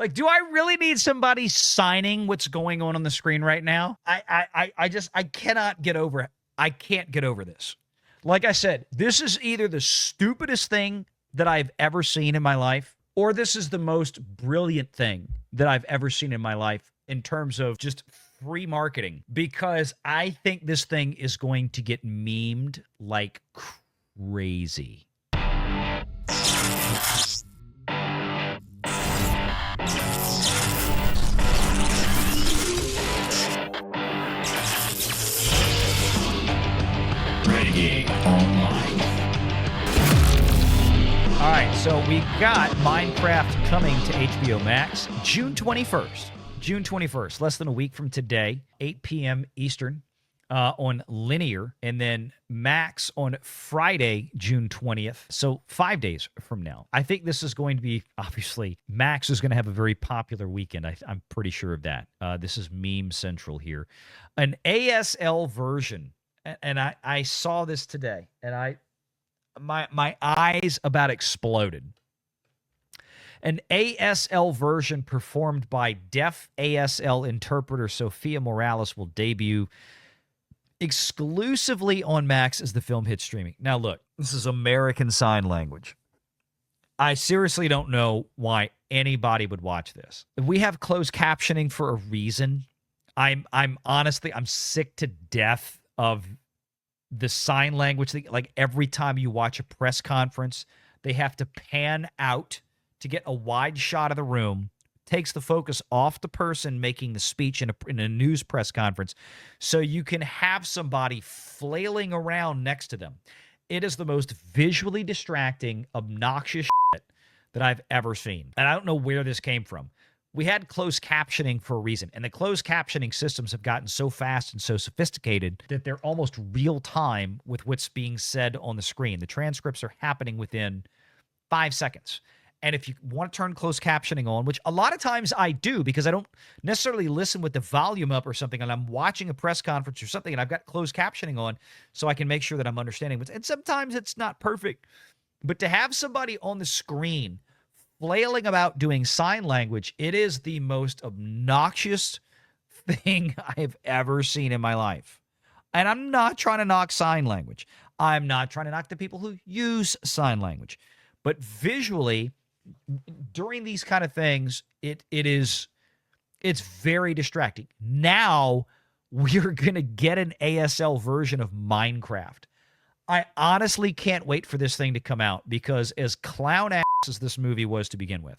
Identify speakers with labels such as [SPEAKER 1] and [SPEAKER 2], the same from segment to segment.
[SPEAKER 1] Like, do I really need somebody signing what's going on the screen right now? I cannot get over it. I can't get over this. Like I said, this is either the stupidest thing that I've ever seen in my life, or this is the most brilliant thing that I've ever seen in my life in terms of just free marketing, because I think this thing is going to get memed like crazy. Renegade Online. All right, so we got Minecraft coming to HBOMax June 21st. June 21st, less than a week from today, 8 p.m. Eastern on Linear, and then Max on Friday, June 20th. So 5 days from now. I think this is going to be, obviously, Max is going to have a very popular weekend. I'm pretty sure of that. This is meme central here. An ASL version, and I saw this today, and my eyes about exploded. An ASL version performed by deaf ASL interpreter Sophia Morales will debut exclusively on Max as the film hits streaming. Now, look, this is American Sign Language. I seriously don't know why anybody would watch this. If we have closed captioning for a reason, I'm honestly sick to death of the sign language thing. Like, every time you watch a press conference, they have to pan out to get a wide shot of the room, takes the focus off the person making the speech in a news press conference, so you can have somebody flailing around next to them. It is the most visually distracting, obnoxious shit that I've ever seen. And I don't know where this came from. We had closed captioning for a reason, and the closed captioning systems have gotten so fast and so sophisticated that they're almost real time with what's being said on the screen. The transcripts are happening within 5 seconds. And if you want to turn closed captioning on, which a lot of times I do because I don't necessarily listen with the volume up or something, and I'm watching a press conference or something, and I've got closed captioning on so I can make sure that I'm understanding. And sometimes it's not perfect. But to have somebody on the screen flailing about doing sign language, it is the most obnoxious thing I have ever seen in my life. And I'm not trying to knock sign language. I'm not trying to knock the people who use sign language. But visually, during these kind of things, it's very distracting. Now we're going to get an ASL version of Minecraft. I honestly can't wait for this thing to come out, because as clown ass as this movie was to begin with,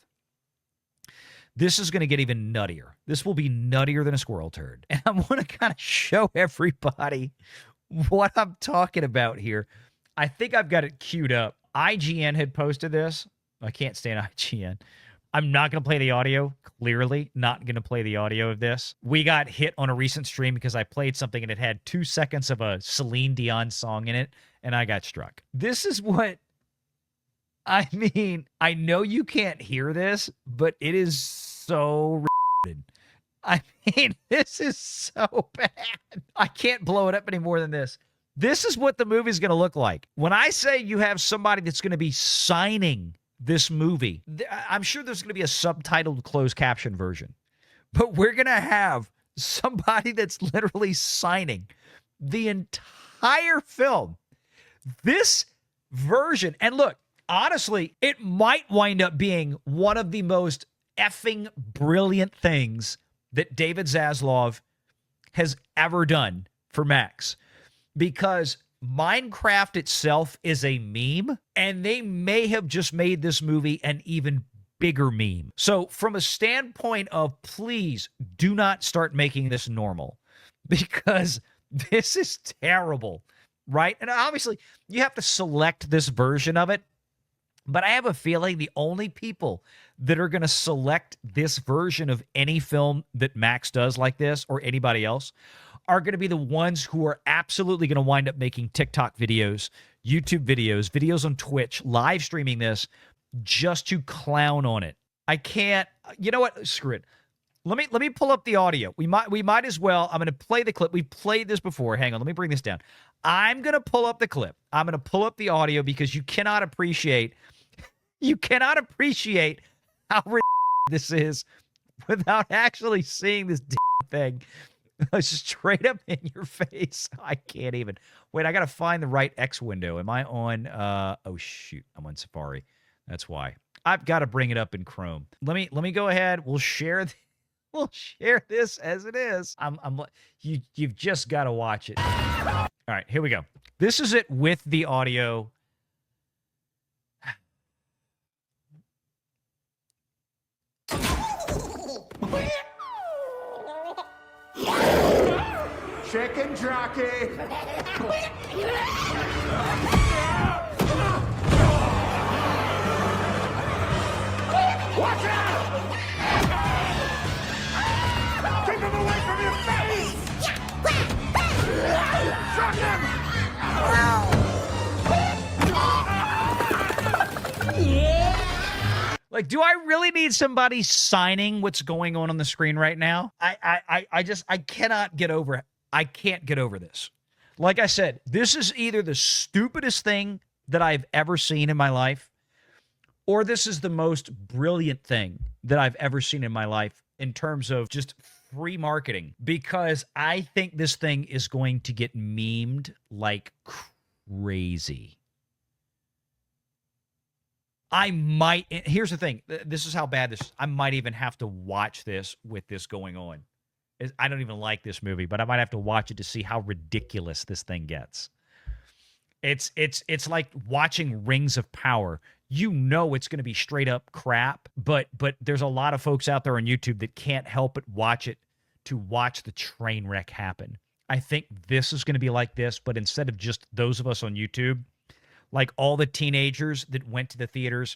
[SPEAKER 1] this is going to get even nuttier. This will be nuttier than a squirrel turd. And I want to kind of show everybody what I'm talking about here. I think I've got it queued up. IGN had posted this. I can't stand IGN. I'm not going to play the audio. Clearly not going to play the audio of this. We got hit on a recent stream because I played something and it had 2 seconds of a Celine Dion song in it, and I got struck. This is what I mean. I know you can't hear this, but it is so retarded. I mean, this is so bad. I can't blow it up any more than this. This is what the movie is going to look like. When I say you have somebody that's going to be signing this movie, I'm sure there's going to be a subtitled closed caption version, but we're going to have somebody that's literally signing the entire film. This version, and look, honestly, it might wind up being one of the most effing brilliant things that David Zaslav has ever done for Max, because Minecraft itself is a meme, and they may have just made this movie an even bigger meme. So from a standpoint of, please do not start making this normal, because this is terrible, right? And obviously you have to select this version of it, but I have a feeling the only people that are going to select this version of any film that Max does like this, or anybody else, are going to be the ones who are absolutely going to wind up making TikTok videos, YouTube videos, videos on Twitch, live streaming this just to clown on it. I can't. You know what? Screw it. Let me pull up the audio. We might as well. I'm going to play the clip. We've played this before. Hang on. Let me bring this down. I'm going to pull up the clip. I'm going to pull up the audio, because you cannot appreciate how this is without actually seeing this thing straight up in your face. I can't even. Wait, I got to find the right X window. Am I on? Oh, shoot. I'm on Safari. That's why. I've got to bring it up in Chrome. Let me go ahead. We'll share this as it is. You've just got to watch it. All right, here we go. This is it with the audio.
[SPEAKER 2] Chicken jockey. Watch out! Keep him away from your face! Shock him!
[SPEAKER 1] Like, do I really need somebody signing what's going on the screen right now? I cannot get over it. I can't get over this. Like I said, this is either the stupidest thing that I've ever seen in my life, or this is the most brilliant thing that I've ever seen in my life in terms of just free marketing, because I think this thing is going to get memed like crazy. Here's the thing. This is how bad this is. I might even have to watch this with this going on. I don't even like this movie, but I might have to watch it to see how ridiculous this thing gets. It's like watching Rings of Power. You know it's going to be straight up crap, but there's a lot of folks out there on YouTube that can't help but watch it to watch the train wreck happen. I think this is going to be like this, but instead of just those of us on YouTube, like all the teenagers that went to the theaters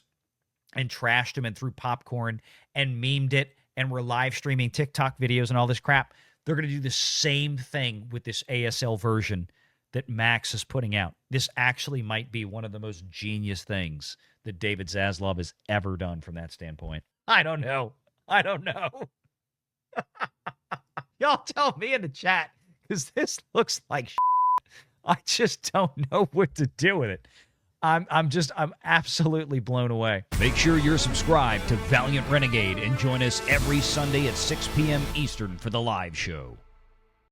[SPEAKER 1] and trashed them and threw popcorn and memed it and were live streaming TikTok videos and all this crap, they're going to do the same thing with this ASL version that Max is putting out. This actually might be one of the most genius things that David Zaslav has ever done from that standpoint. I don't know. Y'all tell me in the chat, because this looks like shit. I just don't know what to do with it. I'm absolutely blown away. Make sure you're subscribed to Valiant Renegade and join us every Sunday at 6 p.m. Eastern for the live show.